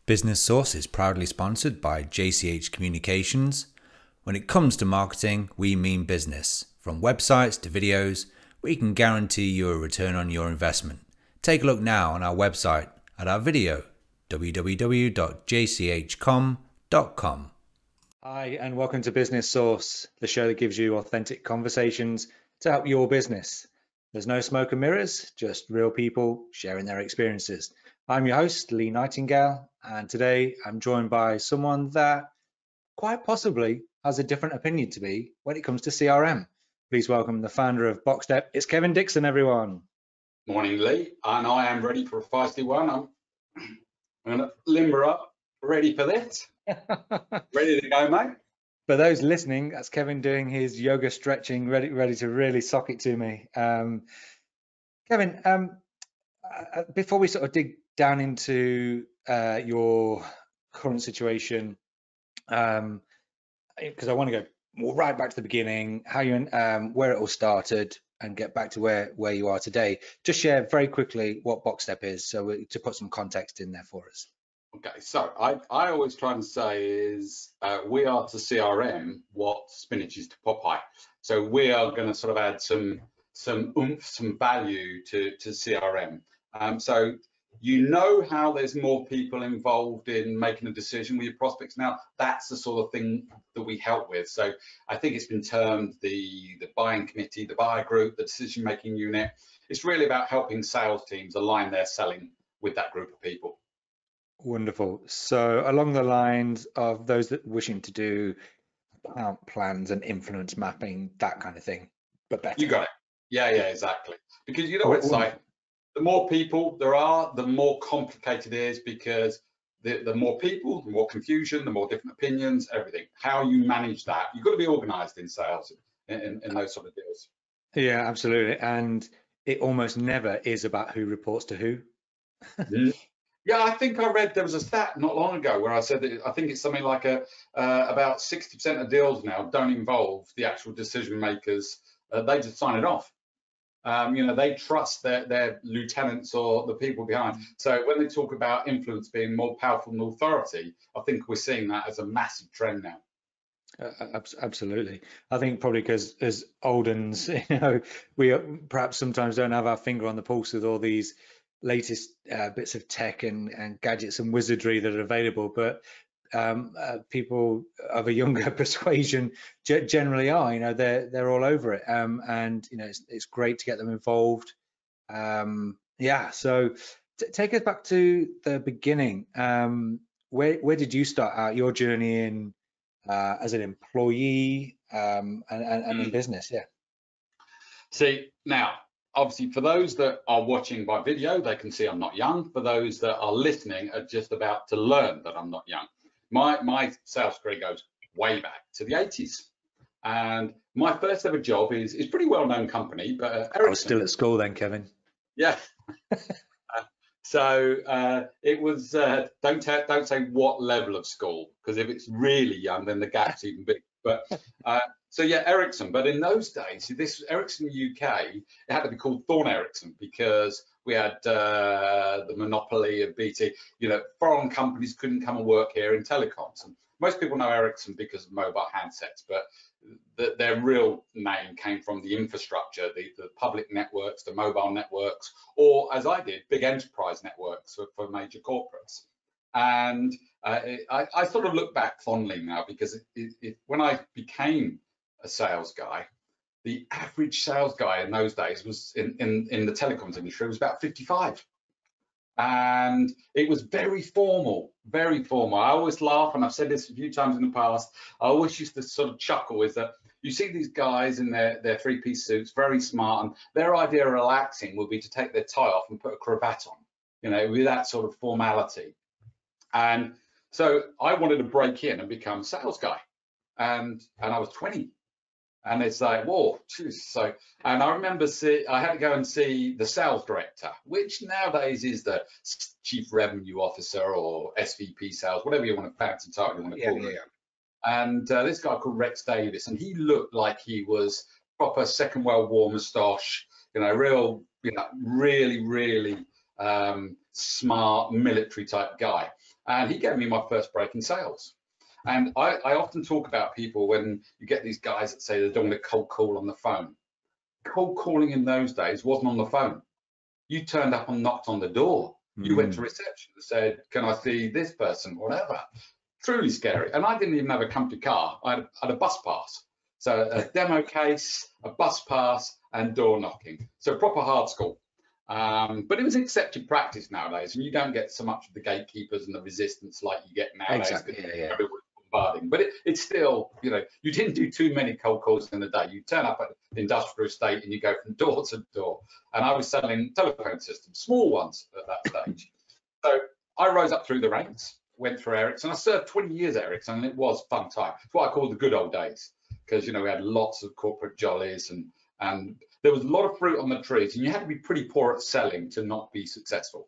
Business Source is proudly sponsored by JCH Communications. When it comes to marketing, we mean business. From websites to videos, we can guarantee you a return on your investment. Take a look now on our website at our video, www.jchcom.com. Hi, and welcome to Business Source, the show that gives you authentic conversations to help your business. There's no smoke and mirrors, just real people sharing their experiences. I'm your host, Lee Nightingale, and today I'm joined by someone that quite possibly has a different opinion to me when it comes to CRM. Please welcome the founder of Boxxstep. It's Kevin Dixon, everyone. Morning, Lee, and I am ready for a feisty one. I'm going to limber up, ready for this. Ready to go, mate. For those listening, that's Kevin doing his yoga stretching, ready to really sock it to me. Kevin, before we sort of dig down into your current situation, because I want to go right back to the beginning, how you where it all started, and get back to where you are today. Just share very quickly what Boxxstep is, so to put some context in there for us. Okay, so I always try and say is we are to CRM what spinach is to Popeye. So we are going to sort of add some oomph, some value to CRM. So you know how there's more people involved in making a decision with your prospects now. That's the sort of thing that we help with. So I think it's been termed the buying committee, the buyer group, the decision-making unit. It's really about helping sales teams align their selling with that group of people. Wonderful. So along the lines of those that wishing to do account plans and influence mapping, that kind of thing, but better. You got it. Yeah, exactly. Because you know what it's like, the more people there are, the more complicated it is, because the more people, the more confusion, the more different opinions, everything. How you manage that, you've got to be organized in sales in those sort of deals. Yeah, absolutely. And it almost never is about who reports to who. Yeah, I think I read there was a stat not long ago where I said that I think it's something like about 60% of deals now don't involve the actual decision makers. They just sign it off. You know, they trust their lieutenants or the people behind. So when they talk about influence being more powerful than authority, I think we're seeing that as a massive trend now. Absolutely. I think probably because as old uns, you know, we perhaps sometimes don't have our finger on the pulse with all these latest bits of tech and gadgets and wizardry that are available, but people of a younger persuasion generally are, you know, they're all over it, and you know, it's great to get them involved. Yeah, so take us back to the beginning. Where did you start out your journey in as an employee and in business? Yeah. See, now, obviously, for those that are watching by video, they can see I'm not young. For those that are listening, are just about to learn that I'm not young. My sales career goes way back to the 80s. And my first ever job is pretty well-known company, but Ericsson. I was still at school then, Kevin. Yeah. So it was, don't say what level of school, because if it's really young, then the gap's even big. But so yeah, Ericsson. But in those days, this was Ericsson UK. It had to be called Thorn Ericsson because we had the monopoly of BT. You know, foreign companies couldn't come and work here in telecoms. And most people know Ericsson because of mobile handsets, but their real name came from the infrastructure, the public networks, the mobile networks, or as I did, big enterprise networks for major corporates. And I sort of look back fondly now because when I became a sales guy, the average sales guy in those days was in the telecoms industry was about 55. And it was very formal, very formal. I always laugh, and I've said this a few times in the past, I always used to sort of chuckle, is that you see these guys in their three-piece suits, very smart, and their idea of relaxing would be to take their tie off and put a cravat on, you know, with that sort of formality. And so I wanted to break in and become a sales guy, and I was 20. And it's like, whoa, geez. So, and I remember I had to go and see the sales director, which nowadays is the chief revenue officer or SVP sales, whatever you want to fancy title you want to call it. And this guy called Rex Davis, and he looked like he was proper Second World War moustache, you know, real, you know, really smart military type guy. and he gave me my first break in sales. And I often talk about people when you get these guys that say they're doing a cold call on the phone. Cold calling in those days wasn't on the phone. You turned up and knocked on the door. You went to reception and said, can I see this person, whatever. Truly scary. And I didn't even have a company car. I had a bus pass. So a demo case, a bus pass, and door knocking. So proper hard school. But it was accepted practice nowadays, and you don't get so much of the gatekeepers and the resistance like you get nowadays. Exactly. Yeah. Everyone's bombarding. But it's still, you know, you didn't do too many cold calls in a day. You turn up at the industrial estate and you go from door to door. And I was selling telephone systems, small ones at that stage. So I rose up through the ranks, went through Ericsson. I served 20 years at Ericsson, and it was a fun time. It's what I call the good old days, because, you know, we had lots of corporate jollies and there was a lot of fruit on the trees, and you had to be pretty poor at selling to not be successful.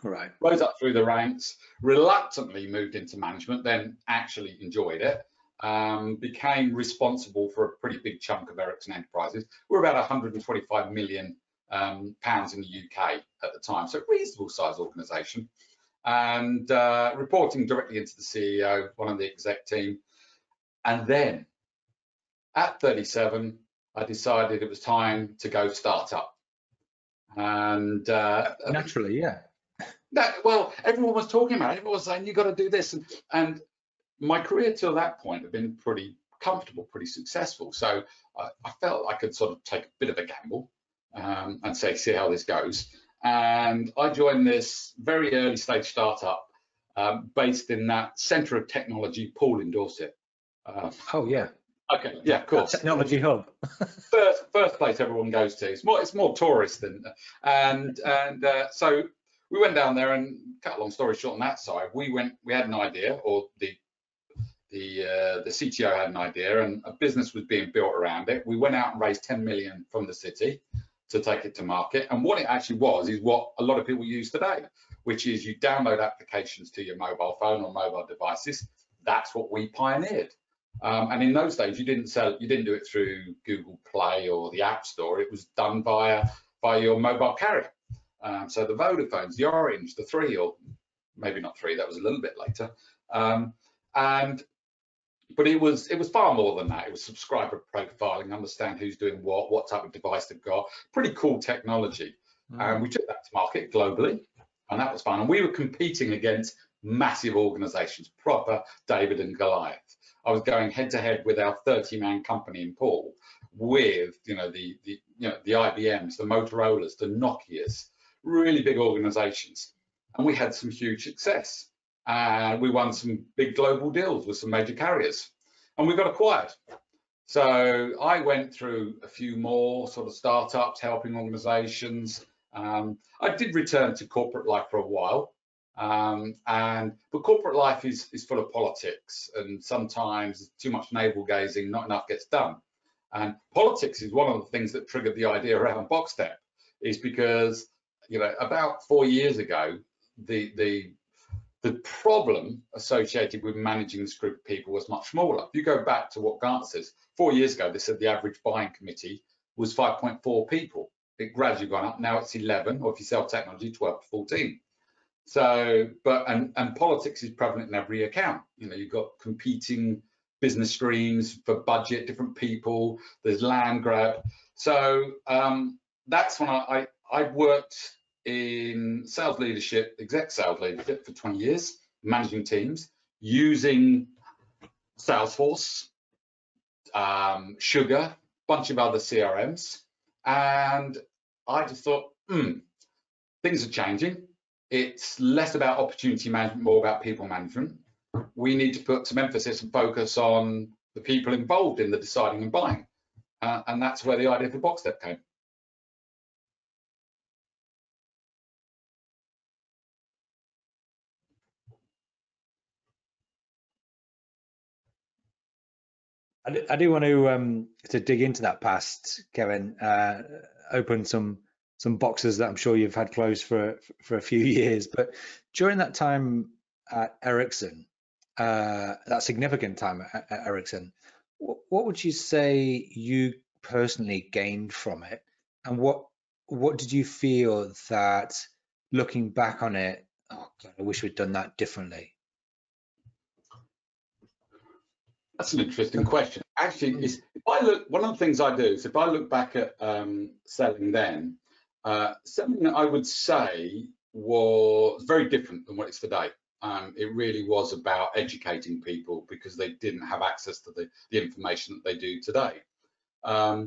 Right. Rose up through the ranks, reluctantly moved into management, then actually enjoyed it. Became responsible for a pretty big chunk of Ericsson Enterprises. We're about 125 million pounds in the UK at the time, so a reasonable size organisation, and reporting directly into the CEO, one of the exec team. And then at 37, I decided it was time to go start up. And naturally, yeah. Well, everyone was talking about it. Everyone was saying, you got to do this. And my career till that point had been pretty comfortable, pretty successful. So I felt I could sort of take a bit of a gamble and say, see how this goes. And I joined this very early stage startup based in that centre of technology, Poole in Dorset. Oh, yeah. Okay, yeah, of course. Technology hub. first place everyone goes to. It's more tourist than, and so we went down there, and cut a long story short on that side, we had an idea, or the CTO had an idea, and a business was being built around it. We went out and raised 10 million from the city to take it to market. And what it actually was is what a lot of people use today, which is you download applications to your mobile phone or mobile devices. That's what we pioneered. And in those days, you didn't do it through Google Play or the App Store. It was done via your mobile carrier. So the Vodafones, the Orange, the Three, or maybe not Three, that was a little bit later. But it was far more than that. It was subscriber profiling, understand who's doing what type of device they've got. Pretty cool technology. And we took that to market globally, and that was fun. And we were competing against massive organizations, proper David and Goliath. I was going head to head with our 30-man company in Poole, with the IBMs, the Motorola's, the Nokias, really big organizations, and we had some huge success. And we won some big global deals with some major carriers, and we got acquired. So I went through a few more sort of startups, helping organizations. I did return to corporate life for a while. But corporate life is full of politics, and sometimes too much navel gazing, not enough gets done. And politics is one of the things that triggered the idea around Boxxstep, is because, about 4 years ago, the problem associated with managing this group of people was much smaller. If you go back to what Gartner says, 4 years ago, they said the average buying committee was 5.4 people. It gradually gone up. Now it's 11, or if you sell technology, 12 to 14. So, and politics is prevalent in every account. You've got competing business streams for budget, different people, there's land grab. So that's when I worked in sales leadership, exec sales leadership for 20 years, managing teams, using Salesforce, Sugar, bunch of other CRMs. And I just thought, things are changing. It's less about opportunity management, more about people management. We need to put some emphasis and focus on the people involved in the deciding and buying. And that's where the idea for Boxxstep came. I do want to dig into that past, Kevin. Open some boxes that I'm sure you've had closed for a few years. But during that time at Ericsson, that significant time at Ericsson, what would you say you personally gained from it, and what did you feel that, looking back on it, oh God, I wish we'd done that differently? That's an interesting question. Actually, if I look, one of the things I do is if I look back at selling then, selling I would say was very different than what it's today. It really was about educating people because they didn't have access to the information that they do today. I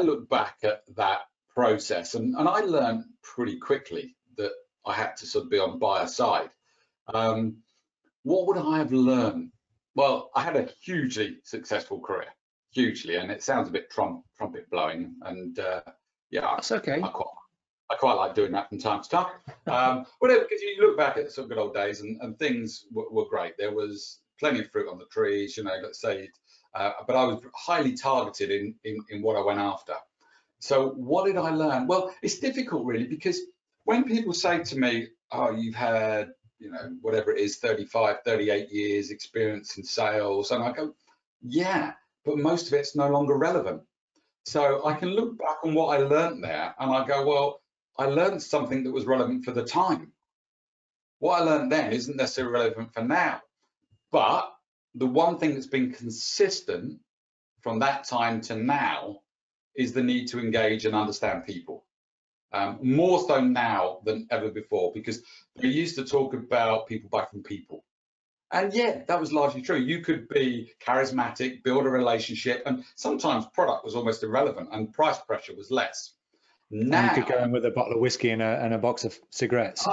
look back at that process and I learned pretty quickly that I had to sort of be on buyer side. What would I have learned? Well, I had a hugely successful career, hugely, and it sounds a bit trumpet blowing, and yeah, That's okay. I quite like doing that from time to time. Whatever, because you look back at some good old days, and things were great. There was plenty of fruit on the trees, you know, let's say, but I was highly targeted in what I went after. So what did I learn? Well, it's difficult really because when people say to me, "Oh, you've had, you know, whatever it is, 35, 38 years experience in sales," and I go, "Yeah, but most of it's no longer relevant." So I can look back on what I learned there, and I go, "Well, I learned something that was relevant for the time. What I learned then isn't necessarily relevant for now." But the one thing that's been consistent from that time to now is the need to engage and understand people. More so now than ever before, because they used to talk about people buy from people. And yeah, that was largely true. You could be charismatic, build a relationship, and sometimes product was almost irrelevant and price pressure was less. And you could go Now, in with a bottle of whiskey and a box of cigarettes.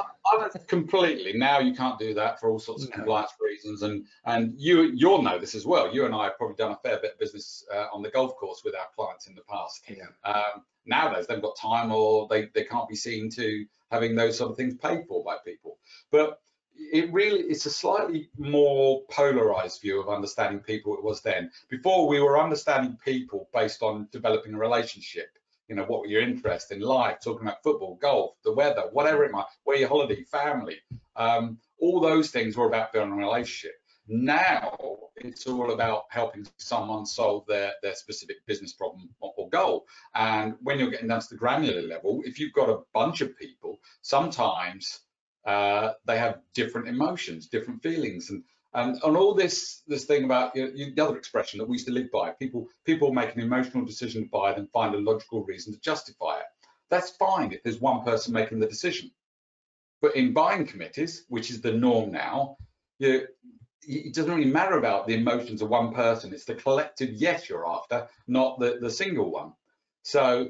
completely. Now you can't do that for all sorts of No. compliance reasons, and you'll know this as well. You and I have probably done a fair bit of business on the golf course with our clients in the past. Yeah. Nowadays they've got time, or they can't be seen to having those sort of things paid for by people. But it's a slightly more polarized view of understanding people it was then. Before, we were understanding people based on developing a relationship. You know, what were your interests in life, talking about football, golf, the weather, whatever it might, where your holiday, family, all those things were about building a relationship. Now it's all about helping someone solve their specific business problem or goal. And when you're getting down to the granular level, if you've got a bunch of people, sometimes they have different emotions, different feelings, and all this thing about, you know, the other expression that we used to live by, people make an emotional decision to buy, then find a logical reason to justify it. That's fine if there's one person making the decision. But in buying committees, which is the norm now, it doesn't really matter about the emotions of one person. It's the collective yes you're after, not the single one. So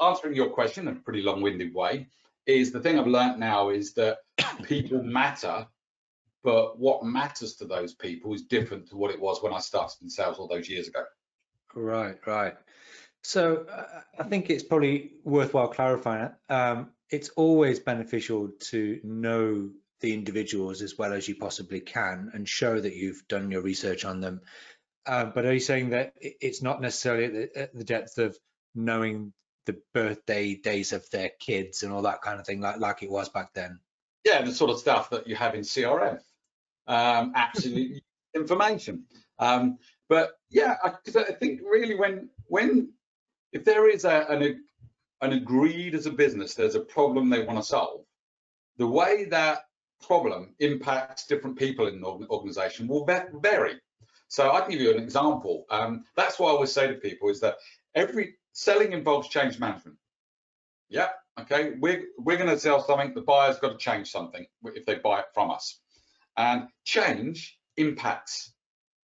answering your question in a pretty long-winded way is, the thing I've learned now is that people matter, but what matters to those people is different to what it was when I started in sales all those years ago. Right, right. So I think it's probably worthwhile clarifying it. It's always beneficial to know the individuals as well as you possibly can and show that you've done your research on them. But are you saying that it's not necessarily at the depth of knowing the birthday days of their kids and all that kind of thing, like it was back then? Yeah, the sort of stuff that you have in CRM. Absolutely information. But yeah, because I think really if there is an agreed as a business, there's a problem they want to solve, the way that problem impacts different people in the organization will vary. So I can give you an example. That's what I always say to people is that every selling involves change management. Yeah, okay, we're going to sell something, the buyer's got to change something if they buy it from us. And change impacts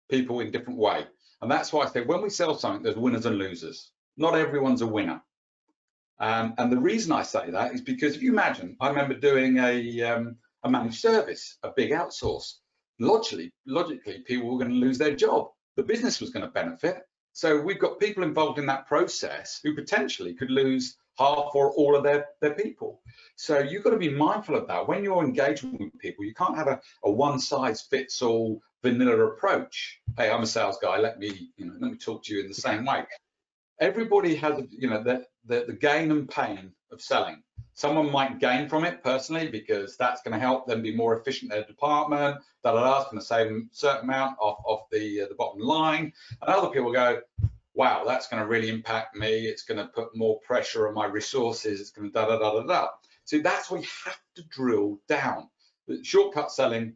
people in different way. And that's why I say when we sell something, there's winners and losers. Not everyone's a winner. And the reason I say that is because if you imagine, I remember doing a managed service, a big outsource. Logically, people were going to lose their job. The business was going to benefit. So we've got people involved in that process who potentially could lose half or all of their people. So you've got to be mindful of that. When you're engaging with people, you can't have a one-size-fits-all vanilla approach. Hey, I'm a sales guy. Let me talk to you in the same way. Everybody has, the gain and pain of selling. Someone might gain from it personally because that's going to help them be more efficient in their department. That's going to save them a certain amount off the bottom line. And other people go, wow, that's going to really impact me. It's going to put more pressure on my resources. It's going to da da da da da. So that's where you have to drill down. Shortcut selling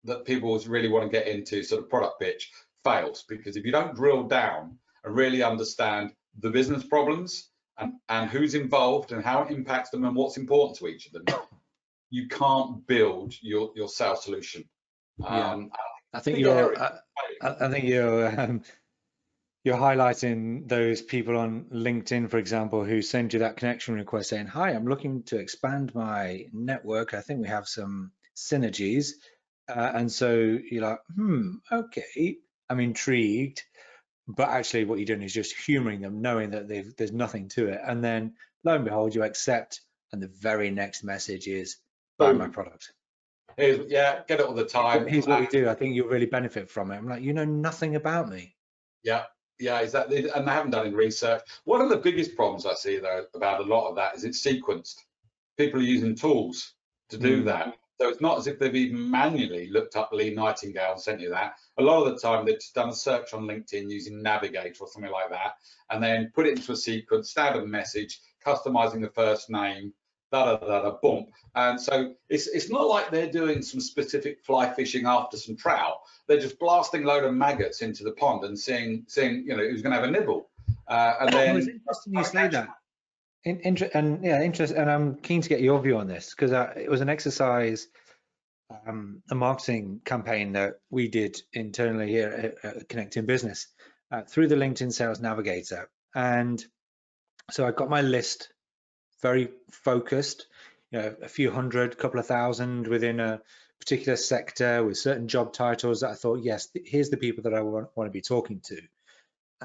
that people really want to get into sort of product pitch fails, because if you don't drill down and really understand the business problems and who's involved and how it impacts them and what's important to each of them, you can't build your sales solution. Yeah, I think you're highlighting those people on LinkedIn, for example, who send you that connection request saying, "Hi, I'm looking to expand my network. I think we have some synergies." And so you're like, okay, I'm intrigued. But actually what you're doing is just humoring them, knowing that there's nothing to it. And then lo and behold, you accept, and the very next message is, buy my product. Yeah, get it all the time. Here's what we do. I think you'll really benefit from it. I'm like, you know nothing about me. Yeah, exactly. And they haven't done any research. One of the biggest problems I see, though, about a lot of that is it's sequenced. People are using tools to do that. So it's not as if they've even manually looked up Lee Nightingale and sent you that. A lot of the time they've just done a search on LinkedIn using Navigator or something like that, and then put it into a sequence, standard message, customizing the first name, boom. And so it's not like they're doing some specific fly fishing after some trout. They're just blasting a load of maggots into the pond and seeing who's going to have a nibble. And then it's interesting you say that. And I'm keen to get your view on this, because it was an exercise, a marketing campaign that we did internally here at Connecting Business through the LinkedIn Sales Navigator. And so I got my list very focused, a few hundred, couple of thousand within a particular sector with certain job titles that I thought, yes, here's the people that I want to be talking to.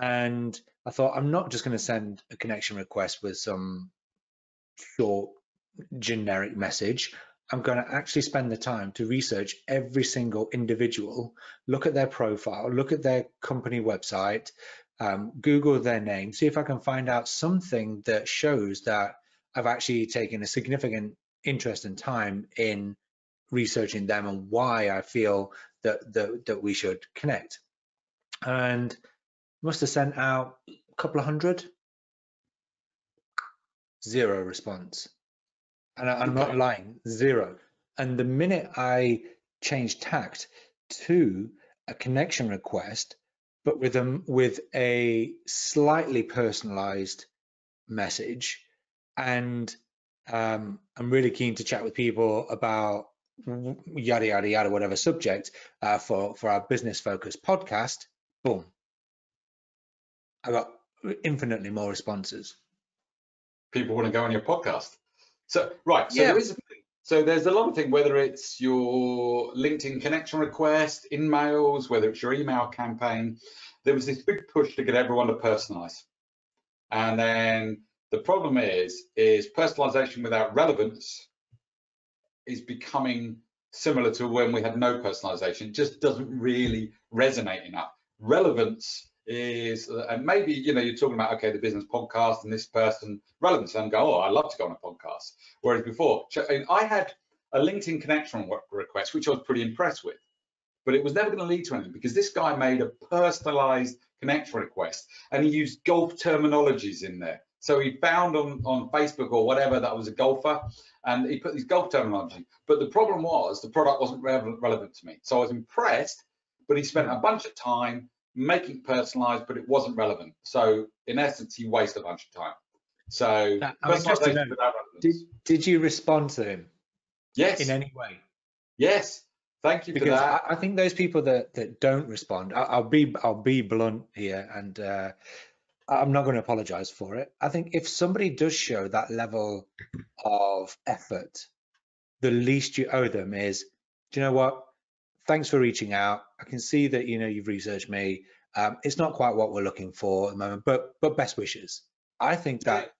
And I thought, I'm not just going to send a connection request with some short generic message. I'm going to actually spend the time to research every single individual, look at their profile, look at their company website, Google their name, see if I can find out something that shows that I've actually taken a significant interest and time in researching them and why I feel that we should connect. And must have sent out a couple of hundred, zero response. And I'm not lying, zero. And the minute I changed tact to a connection request, but with a slightly personalized message, and I'm really keen to chat with people about yada yada yada, whatever subject, for our business focused podcast, boom, I got infinitely more responses. People want to go on your podcast. So right, so there is a thing. So there's a lot of things, whether it's your LinkedIn connection request, in mails, whether it's your email campaign. There was this big push to get everyone to personalize, and then the problem is personalization without relevance is becoming similar to when we had no personalization. It just doesn't really resonate enough. Relevance is, and maybe you're talking about, okay, the business podcast and this person, relevance, and go, oh, I'd love to go on a podcast. Whereas before, I had a LinkedIn connection request, which I was pretty impressed with, but it was never going to lead to anything, because this guy made a personalized connection request and he used golf terminologies in there. So he found on Facebook or whatever that I was a golfer, and he put these golf terminology. But the problem was the product wasn't relevant to me. So I was impressed, but he spent a bunch of time making it personalized, but it wasn't relevant. So in essence, he wasted a bunch of time. So personalization without relevance. Did you respond to him? Yes. In any way? Yes. Thank you for that. I think those people that don't respond, I'll be blunt here, and I'm not going to apologize for it. I think if somebody does show that level of effort, the least you owe them is, do you know what? Thanks for reaching out. I can see that you've researched me. It's not quite what we're looking for at the moment, but best wishes. I think that.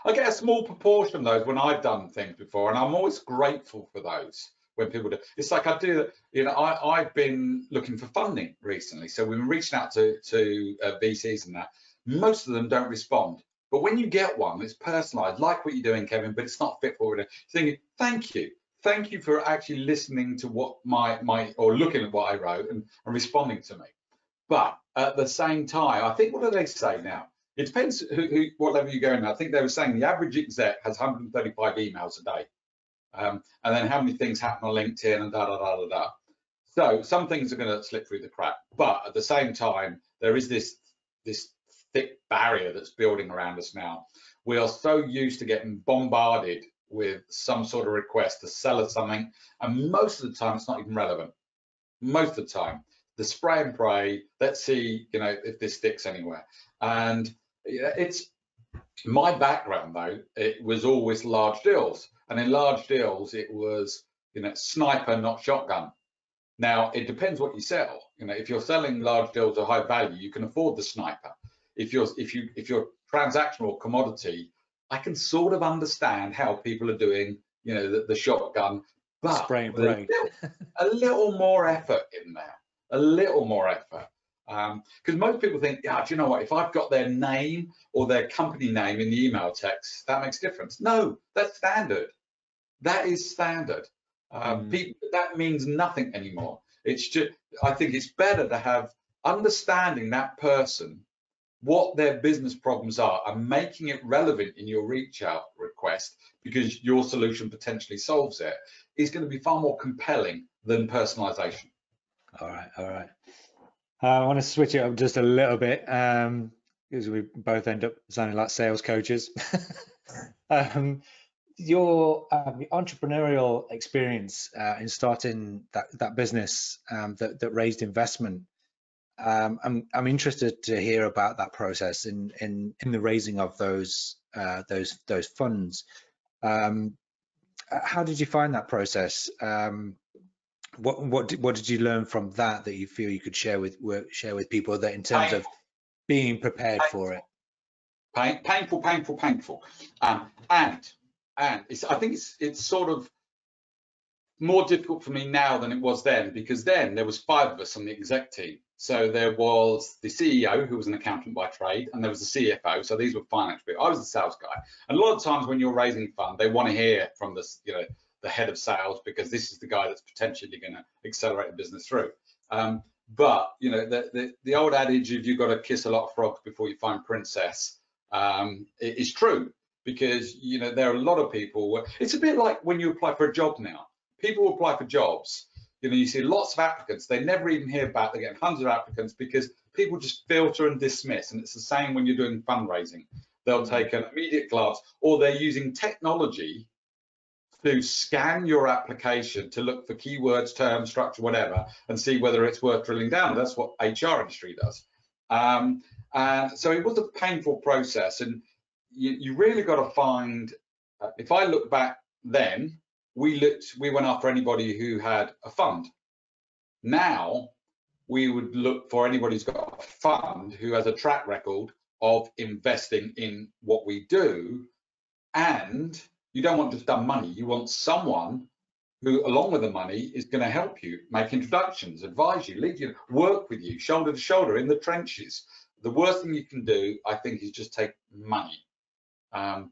I get a small proportion of those when I've done things before, and I'm always grateful for those when people do. It's like I do, I've been looking for funding recently, so we've been reaching out to VCs and that. Most of them don't respond, but when you get one that's personalized, like what you're doing, Kevin, but it's not fit for it, thinking, thank you for actually listening to what or looking at what I wrote and responding to me. But at the same time, I think, what do they say now? It depends what level you're going at. I think they were saying the average exec has 135 emails a day. And then how many things happen on LinkedIn and da. So some things are going to slip through the crack, but at the same time, there is this thick barrier that's building around us now. We are so used to getting bombarded with some sort of request to sell us something, and most of the time it's not even relevant. Most of the time, the spray and pray. Let's see, if this sticks anywhere. And it's my background though. It was always large deals, and in large deals, it was sniper, not shotgun. Now, it depends what you sell. If you're selling large deals of high value, you can afford the sniper. If you're transactional or commodity, I can sort of understand how people are doing, the shotgun, but spray and pray. a little more effort in there, a little more effort. Because most people think, yeah, do you know what? If I've got their name or their company name in the email text, that makes a difference. No, that's standard. That is standard. That means nothing anymore. It's just, I think it's better to have understanding that person, what their business problems are, and making it relevant in your reach out request, because your solution potentially solves it, is going to be far more compelling than personalization. All right. I want to switch it up just a little bit, because we both end up sounding like sales coaches. Your entrepreneurial experience in starting that business that raised investment. I'm interested to hear about that process in the raising of those funds. How did you find that process? What did you learn from that you feel you could share with people, that in terms of being prepared for it? Painful. And I think it's sort of more difficult for me now than it was then, because then there was 5 of us on the exec team. So there was the CEO, who was an accountant by trade, and there was the CFO. So these were finance people. I was the sales guy. And a lot of times when you're raising fund, they want to hear from the head of sales, because this is the guy that's potentially going to accelerate the business through. But the old adage of you've got to kiss a lot of frogs before you find princess is true, because there are a lot of people. It's a bit like when you apply for a job now. People apply for jobs. You see lots of applicants. They never even hear back. They're getting hundreds of applicants because people just filter and dismiss. And it's the same when you're doing fundraising. They'll take an immediate glance, or they're using technology to scan your application to look for keywords, terms, structure, whatever, and see whether it's worth drilling down. That's what HR industry does. And so it was a painful process, and you really got to find. If I look back then, we went after anybody who had a fund. Now we would look for anybody who's got a fund who has a track record of investing in what we do. And you don't want just dumb money. You want someone who, along with the money, is going to help you make introductions, advise you, lead you, work with you, shoulder to shoulder in the trenches. The worst thing you can do, I think, is just take money.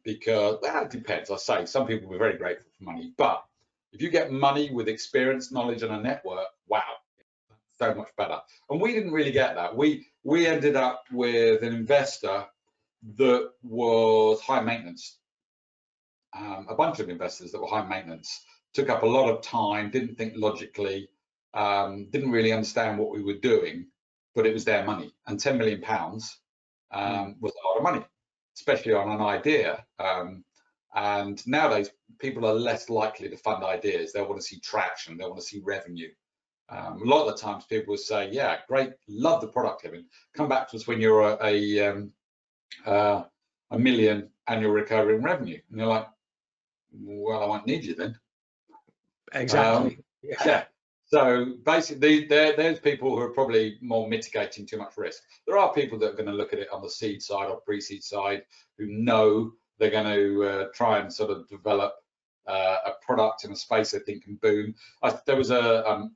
Because it depends. I say some people will be very grateful for money, but if you get money with experience, knowledge, and a network, wow, so much better. And we didn't really get that. We ended up with an investor that was high maintenance. A bunch of investors that were high maintenance, took up a lot of time, didn't think logically, didn't really understand what we were doing, but it was their money. And £10 million was a lot of money, especially on an idea. And nowadays, people are less likely to fund ideas. They want to see traction. They want to see revenue. A lot of the times people will say, yeah, great, love the product, Kevin. Come back to us when you're a million annual recurring revenue. And you're like, well, I won't need you then. Exactly. Yeah. So basically, there's people who are probably more mitigating too much risk. There are people that are going to look at it on the seed side or pre-seed side, who know they're going to try and sort of develop a product in a space they think can boom. There was a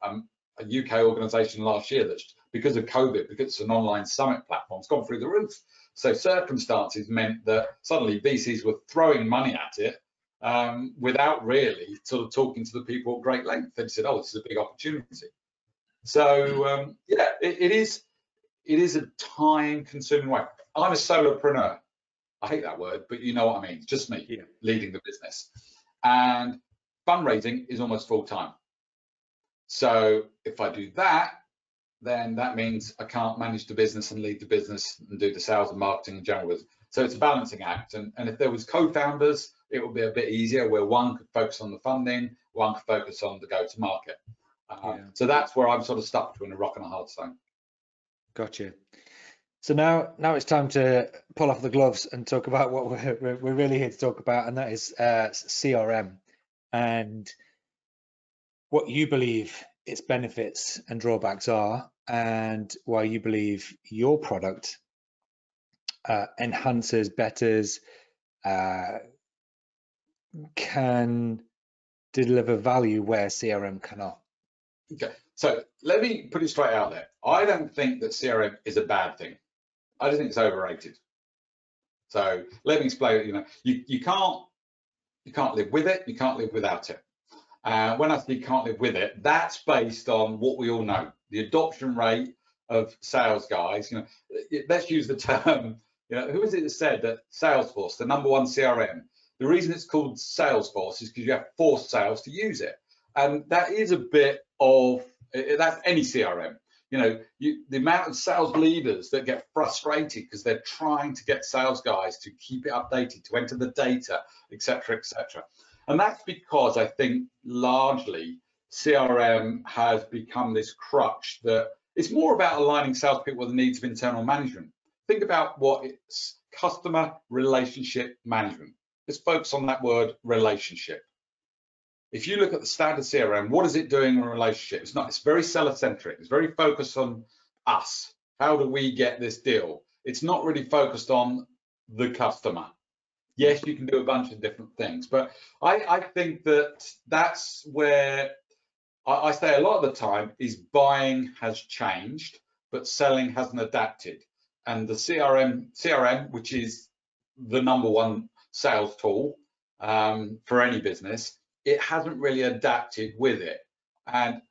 UK organisation last year that, because of COVID, because it's an online summit platform, it's gone through the roof. So circumstances meant that suddenly VCs were throwing money at it without really sort of talking to the people at great length. They said, oh, this is a big opportunity. So yeah, it is a time-consuming way. I'm a solopreneur. I hate that word, but you know what I mean. It's just me leading the business. And fundraising is almost full-time. So if I do that, then that means I can't manage the business and lead the business and do the sales and marketing and general business. So it's a balancing act. And if there was co-founders, it would be a bit easier where one could focus on the funding, one could focus on the go-to-market. So that's where I'm sort of stuck between a rock and a hard stone. Gotcha. So now it's time to pull off the gloves and talk about what we're really here to talk about, and that is CRM and what you believe its benefits and drawbacks are, and why you believe your product enhances, betters, can deliver value where CRM cannot. Okay, so let me put it straight out there. I don't think that CRM is a bad thing. I just think it's overrated. So let me explain. You can't live with it. You can't live without it. When I say you can't live with it, that's based on what we all know: the adoption rate of sales guys. Let's use the term. Who is it that said that Salesforce, the #1 CRM? The reason it's called Salesforce is because you have forced sales to use it, and that is a bit of that's any CRM. The amount of sales leaders that get frustrated because they're trying to get sales guys to keep it updated, to enter the data, etc., etc. And that's because I think largely CRM has become this crutch that it's more about aligning salespeople with the needs of internal management. Think about what it's customer relationship management. Let's focus on that word relationship. If you look at the standard CRM, what is it doing in a relationship? It's very seller-centric. It's very focused on us. How do we get this deal? It's not really focused on the customer. Yes, you can do a bunch of different things, but I think that's where I say a lot of the time is buying has changed, but selling hasn't adapted. And the CRM, which is the #1 sales tool for any business, it hasn't really adapted with it. And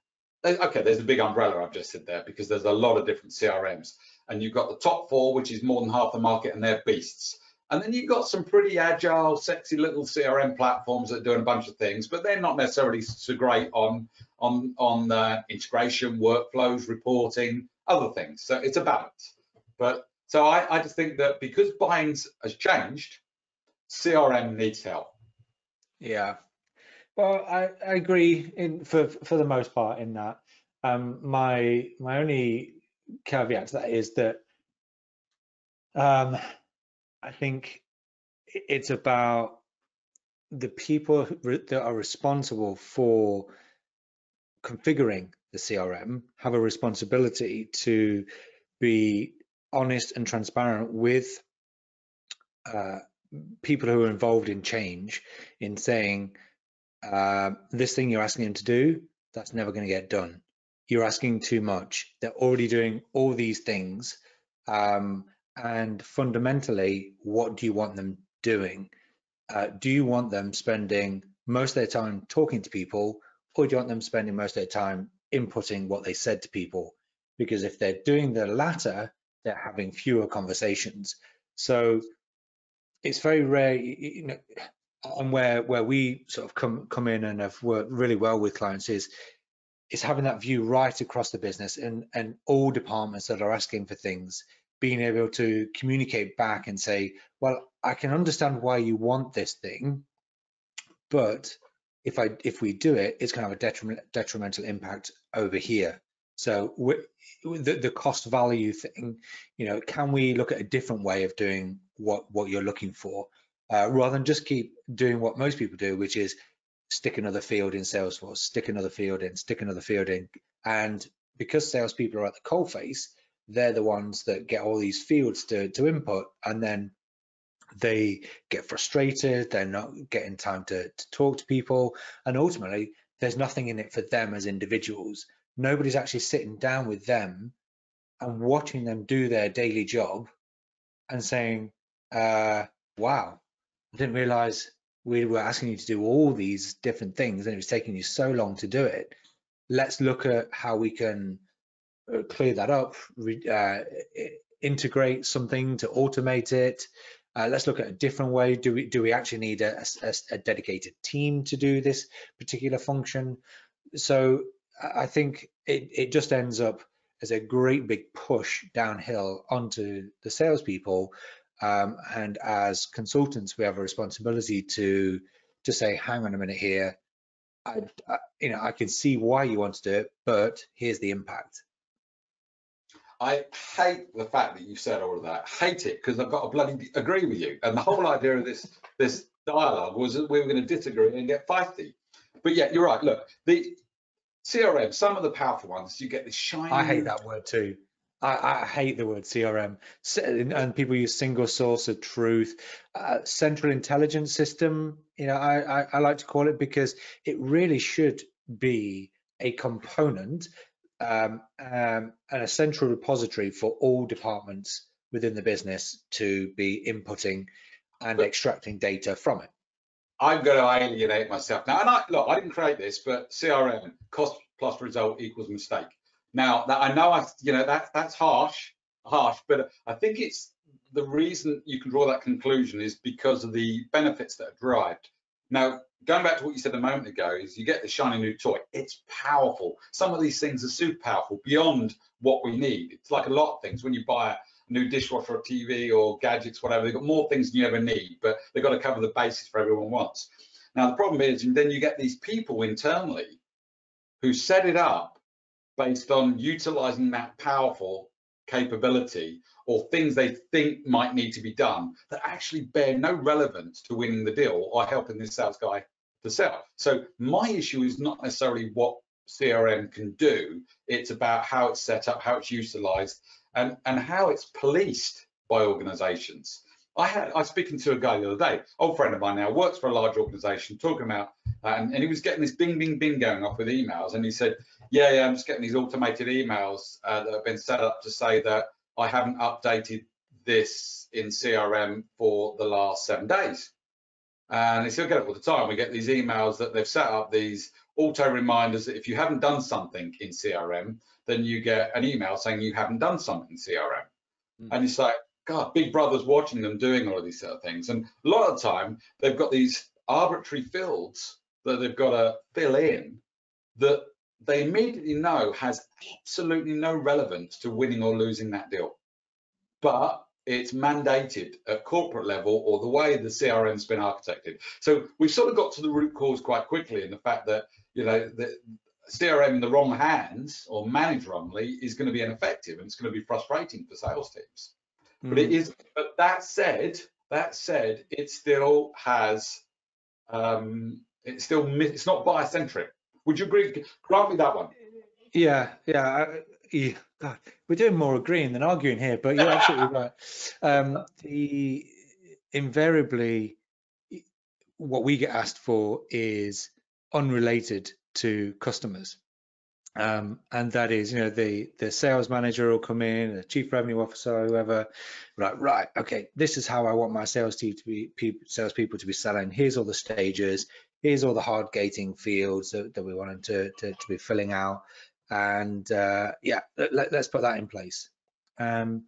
okay, there's a big umbrella I've just said there because there's a lot of different CRMs, and you've got the top 4, which is more than half the market, and they're beasts. And then you've got some pretty agile, sexy little CRM platforms that are doing a bunch of things, but they're not necessarily so great on integration, workflows, reporting, other things. So it's a balance. But so I just think that because buying has changed, CRM needs help. Yeah. Well, I agree for the most part in that. My only caveat to that is that I think it's about the people that are responsible for configuring the CRM have a responsibility to be honest and transparent with people who are involved in change, in saying, this thing you're asking them to do, that's never going to get done. You're asking too much. They're already doing all these things. And fundamentally, what do you want them doing? Do you want them spending most of their time talking to people, or do you want them spending most of their time inputting what they said to people? Because if they're doing the latter, they're having fewer conversations. So it's very rare, and where we sort of come in and have worked really well with clients is having that view right across the business, and all departments that are asking for things, being able to communicate back and say, well, I can understand why you want this thing, but if we do it, it's going to have a detrimental impact over here. So the cost value thing, can we look at a different way of doing what you're looking for, rather than just keep doing what most people do, which is stick another field in Salesforce, stick another field in, stick another field in. And because salespeople are at the coalface, they're the ones that get all these fields to input, and then they get frustrated, they're not getting time to talk to people, and ultimately there's nothing in it for them as individuals. Nobody's actually sitting down with them and watching them do their daily job and saying, wow, I didn't realize we were asking you to do all these different things and it was taking you so long to do it. Let's look at how we can clear that up, integrate something to automate it. Let's look at a different way. Do we actually need a dedicated team to do this particular function? So I think it just ends up as a great big push downhill onto the salespeople. And as consultants, we have a responsibility to say, hang on a minute here, I can see why you want to do it, but here's the impact. I hate the fact that you said all of that. Hate it, because I've got to bloody agree with you. And the whole idea of this dialogue was that we were going to disagree and get feisty. But yeah, you're right. Look, the CRM, some of the powerful ones, you get this shiny I hate new. that word too. I hate the word CRM. And people use single source of truth, central intelligence system. I like to call it, because it really should be a component, and a central repository for all departments within the business to be inputting and But extracting data from it. I'm going to alienate myself now. And look, I didn't create this, but CRM, cost plus result equals mistake. Now that I know, that's harsh, but I think it's the reason you can draw that conclusion is because of the benefits that are derived. Now, going back to what you said a moment ago, is you get the shiny new toy. It's powerful. Some of these things are super powerful beyond what we need. It's like a lot of things. When you buy a new dishwasher or TV or gadgets, whatever, they've got more things than you ever need, but they've got to cover the basis for everyone wants. Now, the problem is, and then you get these people internally who set it up based on utilizing that powerful capability or things they think might need to be done that actually bear no relevance to winning the deal or helping this sales guy to sell. So my issue is not necessarily what CRM can do, it's about how it's set up, how it's utilized, and how it's policed by organizations. I was speaking to a guy the other day, old friend of mine now, works for a large organization, talking about, and he was getting this bing, bing, bing going off with emails. And he said, yeah, I'm just getting these automated emails that have been set up to say that I haven't updated this in CRM for the last 7 days. And they still get it all the time. We get these emails that they've set up these auto reminders that if you haven't done something in CRM, then you get an email saying you haven't done something in CRM. And it's like, God, Big Brother's watching them doing all of these sort of things. And a lot of the time, they've got these arbitrary fields that they've got to fill in that they immediately know has absolutely no relevance to winning or losing that deal. But it's mandated at corporate level or the way the CRM's been architected. So we've sort of got to the root cause quite quickly in the fact that, the CRM in the wrong hands or managed wrongly is going to be ineffective, and it's going to be frustrating for sales teams. But it is. But that said, it still has. It's not buyer-centric. Would you agree? Grant me that one. Yeah. God, we're doing more agreeing than arguing here, but you're absolutely right. Invariably, what we get asked for is unrelated to customers. And that is, the sales manager will come in, the chief revenue officer, whoever, right, okay, this is how I want my sales team to be, salespeople to be selling. Here's all the stages. Here's all the hard gating fields that we want them to be filling out. And let's put that in place. And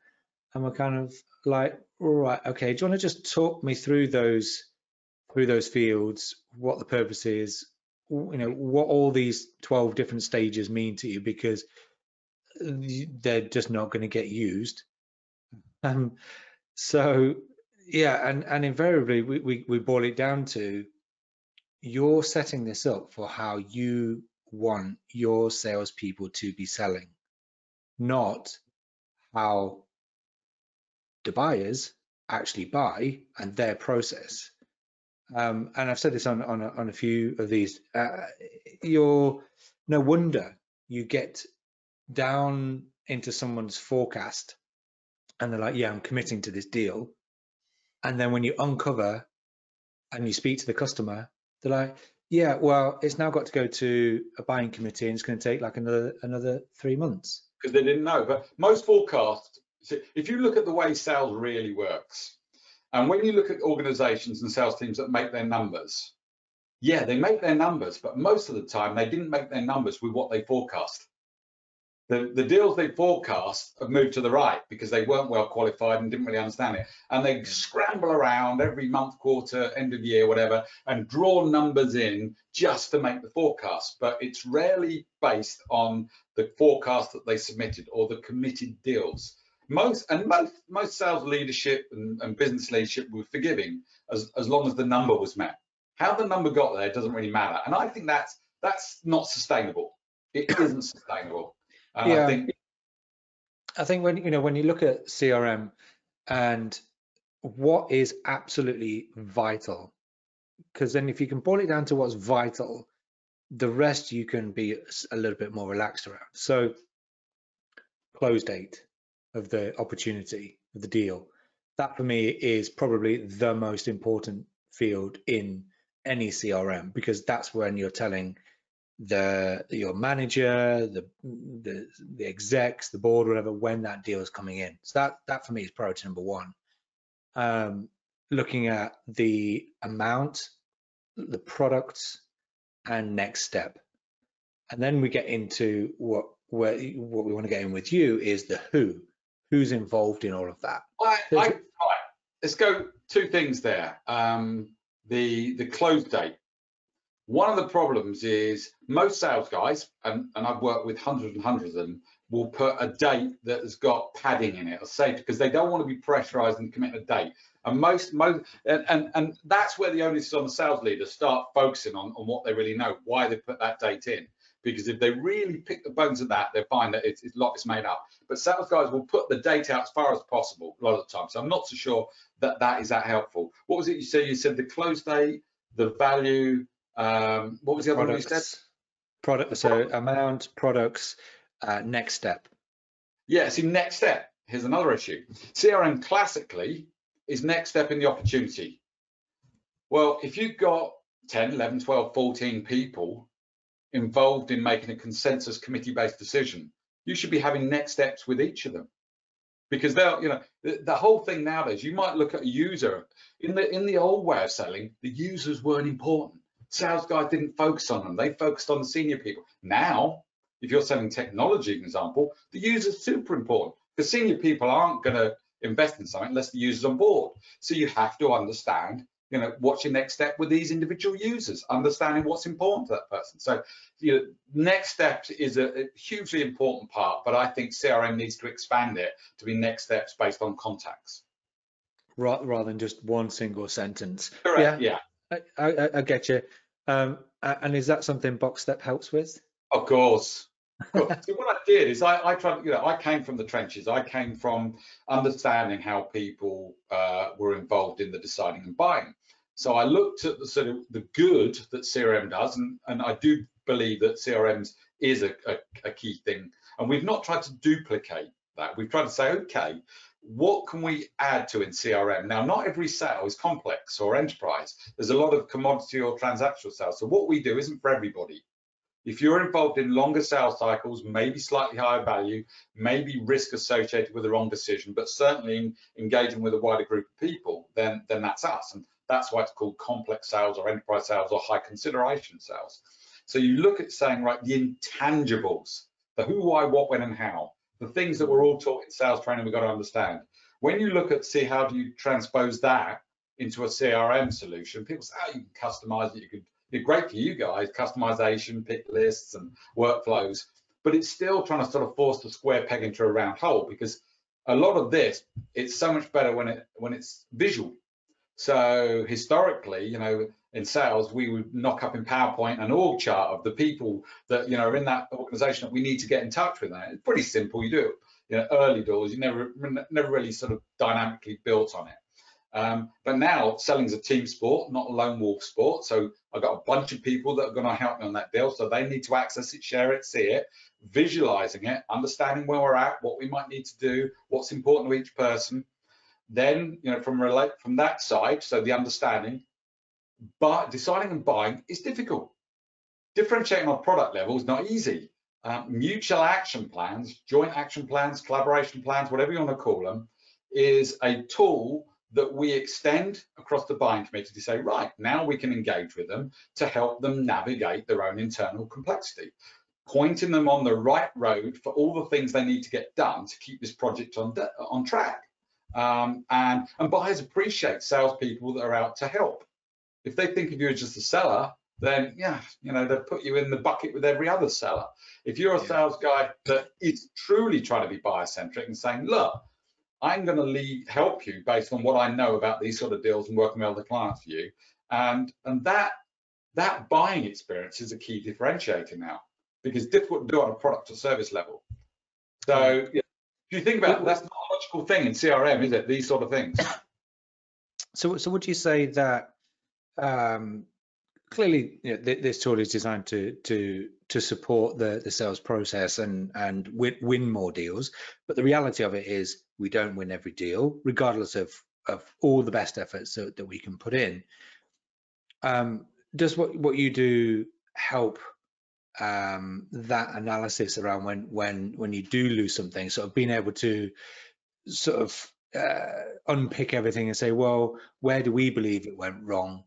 we're kind of like, all right, okay, do you want to just talk me through those fields, what the purpose is, what all these 12 different stages mean to you, because they're just not going to get used. So yeah, and invariably we boil it down to, you're setting this up for how you want your salespeople to be selling, not how the buyers actually buy and their process. And I've said this on a few of these. No wonder you get down into someone's forecast and they're like, yeah, I'm committing to this deal. And then when you uncover and you speak to the customer, they're like, yeah, well, it's now got to go to a buying committee and it's going to take like another 3 months. Because they didn't know. But most forecasts, if you look at the way sales really works, and when you look at organizations and sales teams that make their numbers, yeah, they make their numbers, but most of the time they didn't make their numbers with what they forecast. The deals they forecast have moved to the right because they weren't well qualified and didn't really understand it. And they scramble around every month, quarter, end of year, whatever, and draw numbers in just to make the forecast. But it's rarely based on the forecast that they submitted or the committed deals. Most sales leadership and business leadership were forgiving as long as the number was met. How the number got there doesn't really matter. And I think that's not sustainable. It isn't sustainable. And Yeah, I think when you look at CRM and what is absolutely vital, because then if you can boil it down to what's vital, the rest you can be a little bit more relaxed around. So close date of the opportunity of the deal, that for me is probably the most important field in any CRM, because that's when you're telling your manager, the execs, the board, whatever, when that deal is coming in. So that for me is priority number one. Looking at the amount, the products, and next step. And then we get into what we want to get in with you is the who's involved in all of that. Right. Let's go two things there. The close date. One of the problems is most sales guys, and I've worked with hundreds and hundreds of them, will put a date that has got padding in it, or say, because they don't want to be pressurized and commit a date. And and that's where the onus is on the sales leader. Start focusing on what they really know, why they put that date in. Because if they really pick the bones of that, they'll find that it's a lot is made up. But sales guys will put the date out as far as possible a lot of the time. So I'm not so sure that is that helpful. What was it you said? You said the close date, the value. What was the other one you said? So amount, products, next step. Yeah, see, next step. Here's another issue. CRM classically is next step in the opportunity. Well, if you've got 10, 11, 12, 14 people involved in making a consensus committee-based decision, you should be having next steps with each of them. Because they'll, the whole thing nowadays, you might look at a user in the old way of selling, the users weren't important. Sales guys didn't focus on them. They focused on the senior people. Now, if you're selling technology, for example, the user's super important. The senior people aren't going to invest in something unless the user's on board. So you have to understand, what's your next step with these individual users, understanding what's important to that person. So, next steps is a hugely important part, but I think CRM needs to expand it to be next steps based on contacts. Rather than just one single sentence. Correct, yeah. I get you. And is that something Boxxstep helps with? Of course. So what I did is I tried, I came from the trenches. I came from understanding how people were involved in the deciding and buying. So I looked at the sort of the good that CRM does, and I do believe that CRMs is a key thing. And we've not tried to duplicate that. We've tried to say, okay, what can we add to in CRM? Now, not every sale is complex or enterprise. There's a lot of commodity or transactional sales. So what we do isn't for everybody. If you're involved in longer sales cycles, maybe slightly higher value, maybe risk associated with the wrong decision, but certainly engaging with a wider group of people, then that's us. And that's why it's called complex sales or enterprise sales or high consideration sales. So you look at saying, right, the intangibles, the who, why, what, when, and how, the things that we're all taught in sales training, we've got to understand. When you look at see how do you transpose that into a CRM solution, people say, oh, you can customize it, you could. It's great for you guys, customization, pick lists and workflows, but it's still trying to sort of force the square peg into a round hole, because a lot of this, it's so much better when it's visual. So historically, in sales, we would knock up in PowerPoint an org chart of the people that, are in that organization that we need to get in touch with. It's pretty simple. You do it, early doors, you never really sort of dynamically built on it. But now selling's a team sport, not a lone wolf sport. So I've got a bunch of people that are going to help me on that deal. So they need to access it, share it, see it, visualizing it, understanding where we're at, what we might need to do, what's important to each person. Then, from that side, so the understanding, but deciding and buying is difficult. Differentiating on product level is not easy. Mutual action plans, joint action plans, collaboration plans, whatever you want to call them, is a tool that we extend across the buying committee to say, right, now we can engage with them to help them navigate their own internal complexity. pointing them on the right road for all the things they need to get done to keep this project on track. And buyers appreciate salespeople that are out to help. If they think of you as just a seller, then yeah, they'll put you in the bucket with every other seller. If you're a sales guy that is truly trying to be buyer centric and saying, look, I'm going to help you based on what I know about these sort of deals and working with other clients for you, and that buying experience is a key differentiator now, because it's difficult to do on a product or service level. So if you think about it, that's not a logical thing in CRM, is it? These sort of things. So would you say that clearly this tool is designed to support the sales process and win more deals, but the reality of it is we don't win every deal, regardless of all the best efforts that we can put in. Does what you do help that analysis around when you do lose something, sort of being able to sort of unpick everything and say, well, where do we believe it went wrong?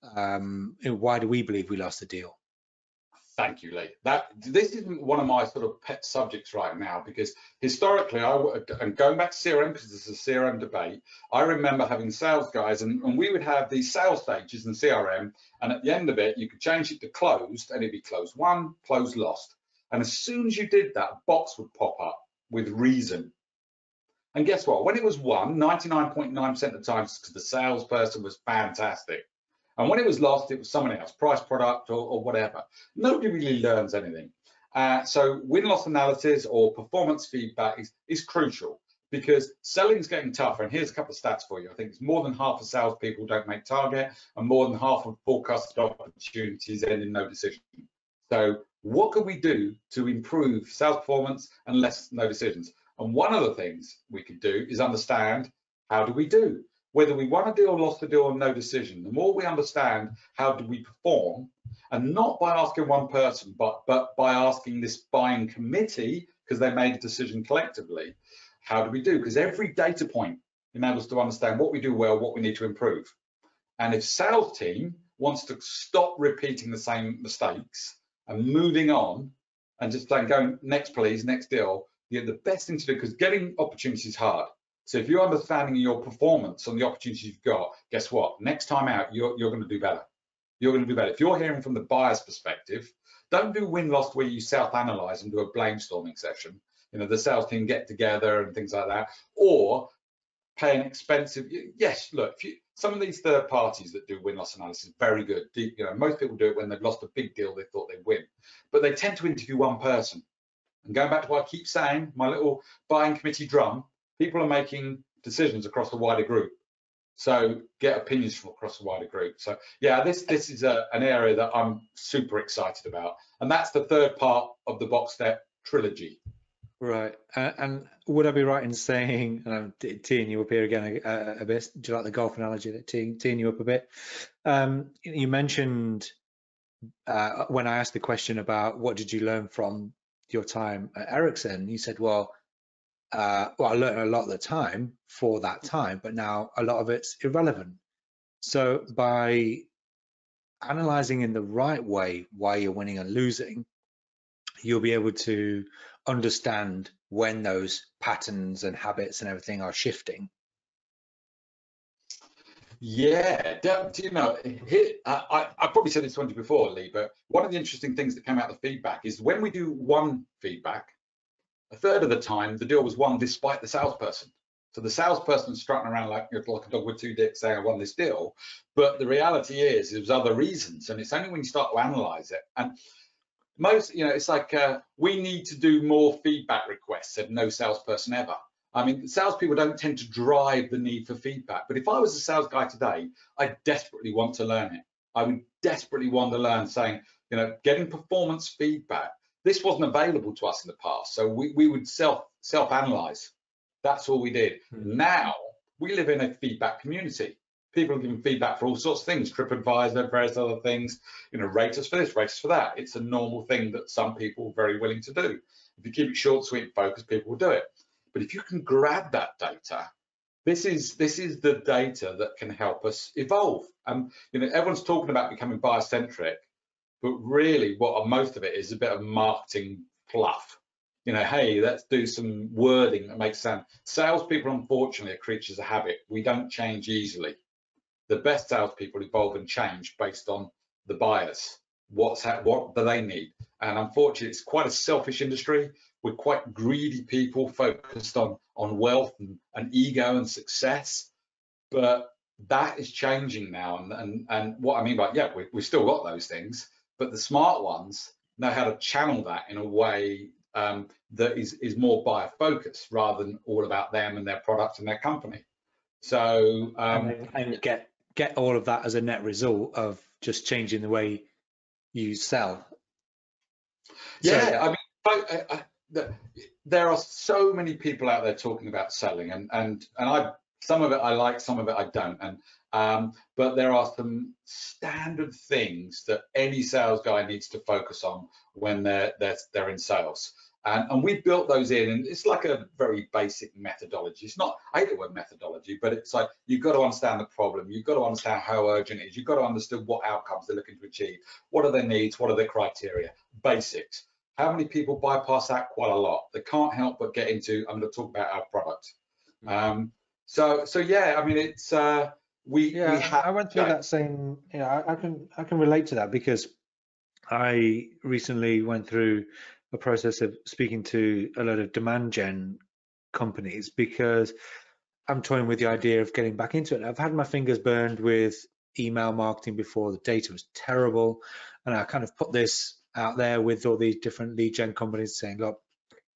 Why do we believe we lost the deal? Thank you, Lee. This isn't one of my sort of pet subjects right now, because historically, and going back to CRM, because this is a CRM debate, I remember having sales guys, and we would have these sales stages in CRM, and at the end of it, you could change it to closed, and it'd be closed won, closed lost. And as soon as you did that, a box would pop up with reason. And guess what? When it was won, 99.9% of the time, it's because the salesperson was fantastic. And when it was lost, it was someone else, price, product, or whatever. Nobody really learns anything. So win-loss analysis or performance feedback is crucial, because selling's getting tougher. And here's a couple of stats for you. I think it's more than half of salespeople don't make target, and more than half of forecasted opportunities end in no decision. So what could we do to improve sales performance and less no decisions? And one of the things we could do is understand, how do we do? Whether we won a deal, lost a deal, or no decision, the more we understand how do we perform, and not by asking one person, but by asking this buying committee, because they made a decision collectively, how do we do? Because every data point enables us to understand what we do well, what we need to improve. And if sales team wants to stop repeating the same mistakes and moving on and just saying, go next please, next deal, the best thing to do, because getting opportunities is hard. So if you're understanding your performance on the opportunities you've got, guess what? Next time out, you're going to do better. You're going to do better. If you're hearing from the buyer's perspective, don't do win-loss where you self-analyze and do a blamestorming session. The sales team get together and things like that, or pay an expensive. Yes, look, some of these third parties that do win-loss analysis, very good. Most people do it when they've lost a big deal they thought they'd win, but they tend to interview one person. And going back to what I keep saying, my little buying committee drum, people are making decisions across the wider group. So get opinions from across the wider group. So yeah, this is an area that I'm super excited about. And that's the third part of the Boxxstep trilogy. Right. And would I be right in saying, teeing you up here again a bit, do you like the golf analogy, that teeing you up a bit? You mentioned when I asked the question about what did you learn from your time at Ericsson, you said, well, I learned a lot at the time for that time, but now a lot of it's irrelevant. So by analyzing in the right way why you're winning and losing, you'll be able to understand when those patterns and habits and everything are shifting. Yeah, I probably said this to you before, Lee, but one of the interesting things that came out of the feedback is when we do one feedback, a third of the time the deal was won despite the salesperson. So the salesperson strutting around like a dog with two dicks saying I won this deal, but the reality is there's other reasons, and it's only when you start to analyze it. And most, it's like we need to do more feedback requests, said no salesperson ever. I mean, salespeople don't tend to drive the need for feedback, but if I was a sales guy today, I desperately want to learn it. I would desperately want to learn saying, getting performance feedback. This wasn't available to us in the past, so we would self-analyze. That's all we did. Now we live in a feedback community. People are giving feedback for all sorts of things, TripAdvisor, various other things, rate us for this, rate us for that. It's a normal thing that some people are very willing to do. If you keep it short, sweet, and focused, people will do it. But if you can grab that data, this is the data that can help us evolve. Everyone's talking about becoming buyer-centric. but really what most of it is a bit of marketing fluff. You know, hey, let's do some wording that makes sense. Salespeople, unfortunately, are creatures of habit. We don't change easily. The best salespeople evolve and change based on the buyers. What do they need? And unfortunately, it's quite a selfish industry. We're quite greedy people focused on wealth and ego and success. But that is changing now. And what I mean by, yeah, we've still got those things, but the smart ones know how to channel that in a way that is more buyer focused rather than all about them and their product and their company. So and get all of that as a net result of just changing the way you sell. yeah, I mean, there are so many people out there talking about selling, and I some of it I like, some of it I don't, and but there are some standard things that any sales guy needs to focus on when they're in sales. And we built those in, and it's like a very basic methodology. It's not, I hate the word methodology, but it's like you've got to understand the problem, you've got to understand how urgent it is, you've got to understand what outcomes they're looking to achieve, what are their needs, what are their criteria, basics. How many people bypass that? Quite a lot. They can't help but get into, I'm going to talk about our product. So yeah, I mean, it's we have. I went through that same. I can relate to that because I recently went through a process of speaking to a lot of demand gen companies because I'm toying with the idea of getting back into it. I've had my fingers burned with email marketing before. The data was terrible, and I kind of put this out there with all these different lead gen companies saying, look,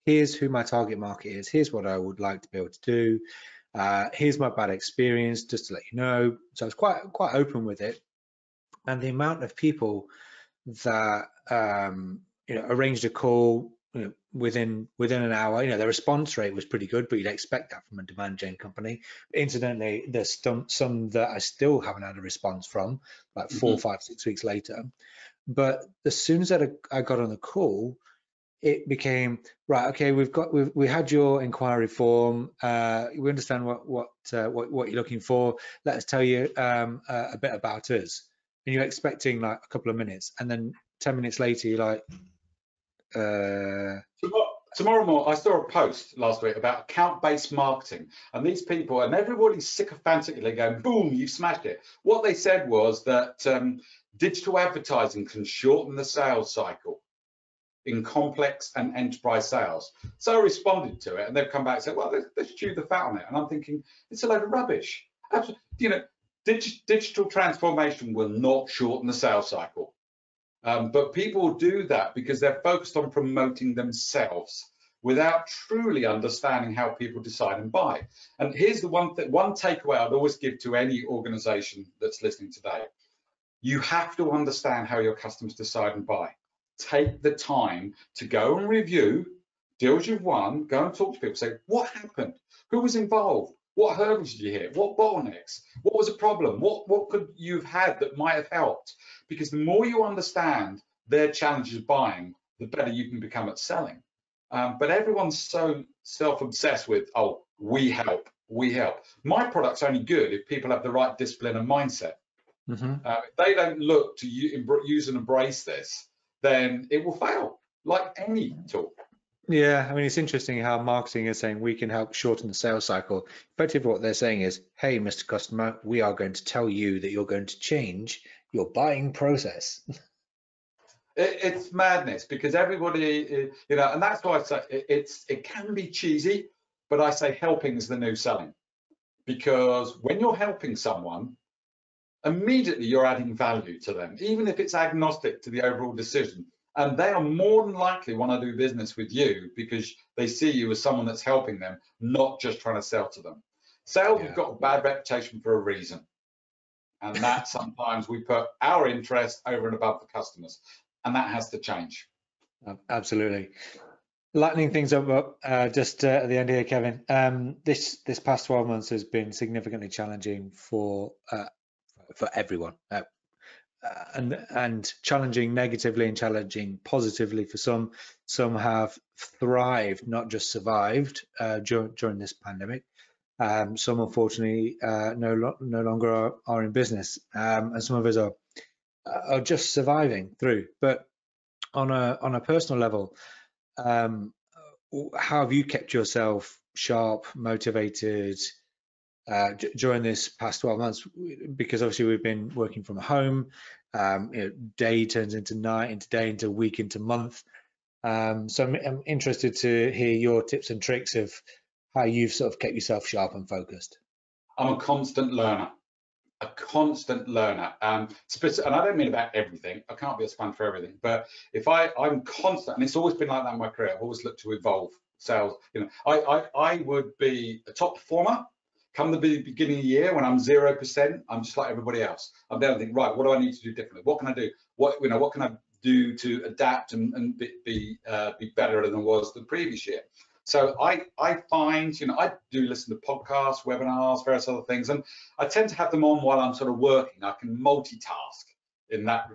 here's who my target market is. Here's what I would like to be able to do. Here's my bad experience, just to let you know. So I was quite open with it, and the amount of people that arranged a call within an hour, the response rate was pretty good, but you'd expect that from a demand gen company. Incidentally, there's some that I still haven't had a response from, like 4, 5, 6 weeks later. But as soon as I got on the call, it became right. Okay, we had your inquiry form. We understand what you're looking for. Let us tell you a bit about us. And you're expecting like a couple of minutes, and then 10 minutes later, you're like, Tomorrow morning, I saw a post last week about account-based marketing, and these people, and everybody's sycophantically going, boom, you've smashed it. What they said was that digital advertising can shorten the sales cycle in complex and enterprise sales. So I responded to it, and they've come back and said, well, let's chew the fat on it. And I'm thinking, it's a load of rubbish. Digital transformation will not shorten the sales cycle. But people do that because they're focused on promoting themselves without truly understanding how people decide and buy. And here's the one takeaway I'd always give to any organization that's listening today. You have to understand how your customers decide and buy. Take the time to go and review deals you've won, go and talk to people, say, what happened? Who was involved? What hurdles did you hit? What bottlenecks? What was a problem? What could you have had that might have helped? Because the more you understand their challenges of buying, the better you can become at selling. But everyone's so self-obsessed with, oh, we help. My product's only good if people have the right discipline and mindset. If they don't look to use and embrace this, then it will fail, like any tool. Yeah, I mean, it's interesting how marketing is saying we can help shorten the sales cycle. Effectively, what they're saying is, hey, Mr. Customer, we are going to tell you that you're going to change your buying process. It's madness because everybody, and that's why I say it can be cheesy, but I say helping is the new selling. Because when you're helping someone, immediately you're adding value to them, even if it's agnostic to the overall decision. And they are more than likely want to do business with you because they see you as someone that's helping them, not just trying to sell to them. Sales have got a bad reputation for a reason. And that sometimes we put our interest over and above the customers. And that has to change. Absolutely. Lightening things up just at the end here, Kevin. This past 12 months has been significantly challenging for everyone. And challenging negatively and challenging positively for some. Some have thrived, not just survived during this pandemic. Some unfortunately no longer are in business, and some of us are are just surviving through. But on a personal level, um, how have you kept yourself sharp, motivated during this past 12 months? Because obviously we've been working from home. Day turns into night, into day, into week, into month. So I'm interested to hear your tips and tricks of how you've sort of kept yourself sharp and focused. I'm a constant learner. A constant learner. And I don't mean about everything. I can't be a sponge for everything. But if I'm constant, and it's always been like that in my career. I've always looked to evolve sales. I would be a top performer. Come the beginning of the year when I'm 0%, I'm just like everybody else. I'm there and think, right, what do I need to do differently? What can I do? What can I do to adapt and be better than I was the previous year? So I find, I do listen to podcasts, webinars, various other things, and I tend to have them on while I'm sort of working. I can multitask in that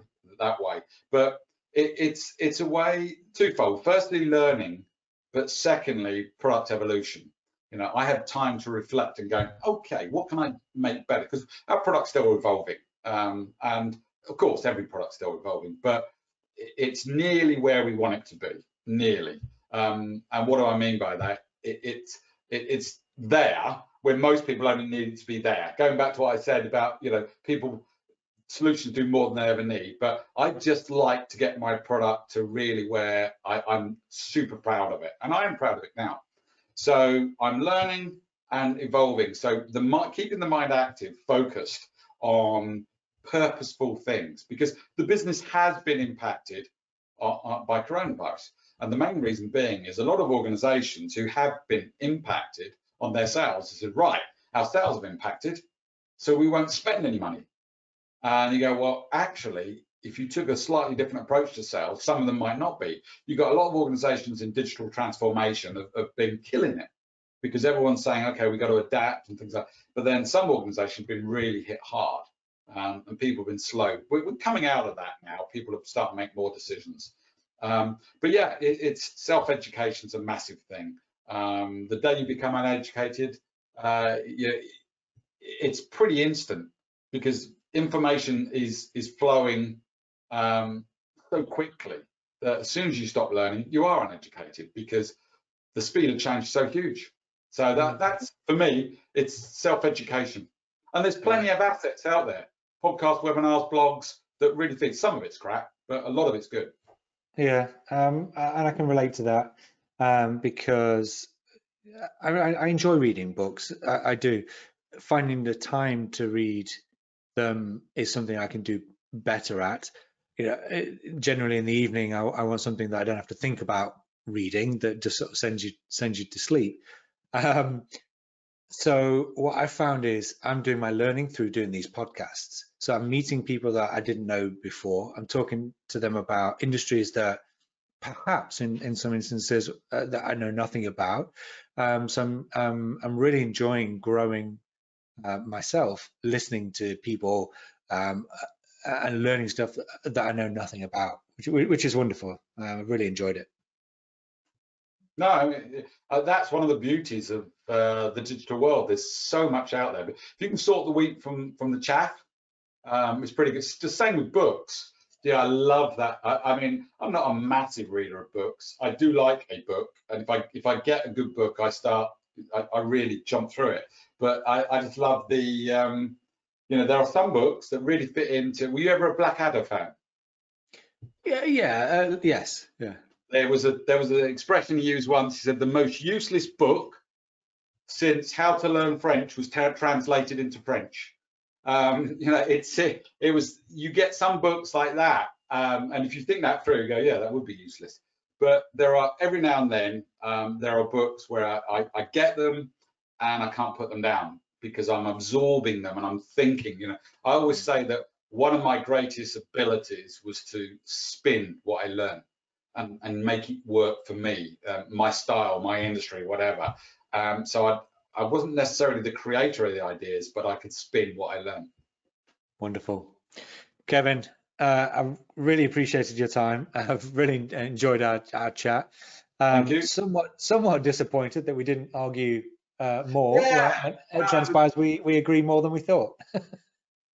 way. But it's a way twofold. Firstly, learning, but secondly, product evolution. I have time to reflect and go, okay, what can I make better? Because our product's still evolving. And of course, every product's still evolving, but it's nearly where we want it to be, nearly. And what do I mean by that? It's there when most people only need it to be there. Going back to what I said about, solutions do more than they ever need. But I just like to get my product to really where I'm super proud of it. And I am proud of it now. So I'm learning and evolving. So keeping the mind active, focused on purposeful things, because the business has been impacted by coronavirus. And the main reason being is a lot of organizations who have been impacted on their sales have said, right, our sales have impacted, so we won't spend any money. And you go, well, actually, if you took a slightly different approach to sales, some of them might not be. You've got a lot of organizations in digital transformation have been killing it because everyone's saying, okay, we've got to adapt and things like that. But then some organizations have been really hit hard and people have been slow. We're coming out of that now. People have started to make more decisions. But yeah, it's self-education is a massive thing. The day you become uneducated, it's pretty instant because information is flowing so quickly that as soon as you stop learning, you are uneducated because the speed of change is so huge. So that's for me, it's self-education. And there's plenty of assets out there, podcasts, webinars, blogs that really think some of it's crap, but a lot of it's good. Yeah, and I can relate to that because I enjoy reading books. I do. Finding the time to read them is something I can do better at. Generally in the evening, I want something that I don't have to think about reading, that just sort of sends you to sleep. So what I found is I'm doing my learning through doing these podcasts. So I'm meeting people that I didn't know before. I'm talking to them about industries that perhaps in some instances that I know nothing about. So I'm really enjoying growing myself, listening to people and learning stuff that I know nothing about, which is wonderful. I've really enjoyed it. No, I mean, that's one of the beauties of the digital world. There's so much out there. But if you can sort the wheat from the chaff, it's pretty good. It's the same with books. Yeah, I love that. I mean, I'm not a massive reader of books. I do like a book, and if I get a good book, I really jump through it. But I just love there are some books that really fit into. Were you ever a Blackadder fan? Yes, yeah. There was an expression he used once. He said the most useless book since How to Learn French was translated into French. It was, you get some books like that, and if you think that through, you go, yeah, that would be useless. But there are every now and then there are books where I get them and I can't put them down because I'm absorbing them and I'm thinking. I always say that one of my greatest abilities was to spin what I learned and make it work for me, my style, my industry, whatever. So I wasn't necessarily the creator of the ideas, but I could spin what I learned. Wonderful. Kevin, I really appreciated your time. I've really enjoyed our chat. Thank you. Somewhat disappointed that we didn't argue more. Yeah. It transpires we agree more than we thought.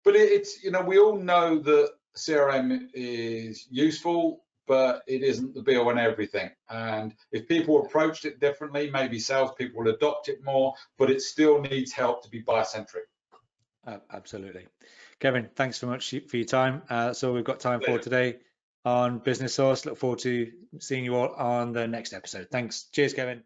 But it's we all know that CRM is useful, but it isn't the be all and everything. And if people approached it differently, maybe salespeople will adopt it more, but it still needs help to be buyer-centric. Absolutely. Kevin, thanks so much for your time. That's all we've got time for Pleasure. today on Business Source. Look forward to seeing you all on the next episode. Thanks. Cheers, Kevin.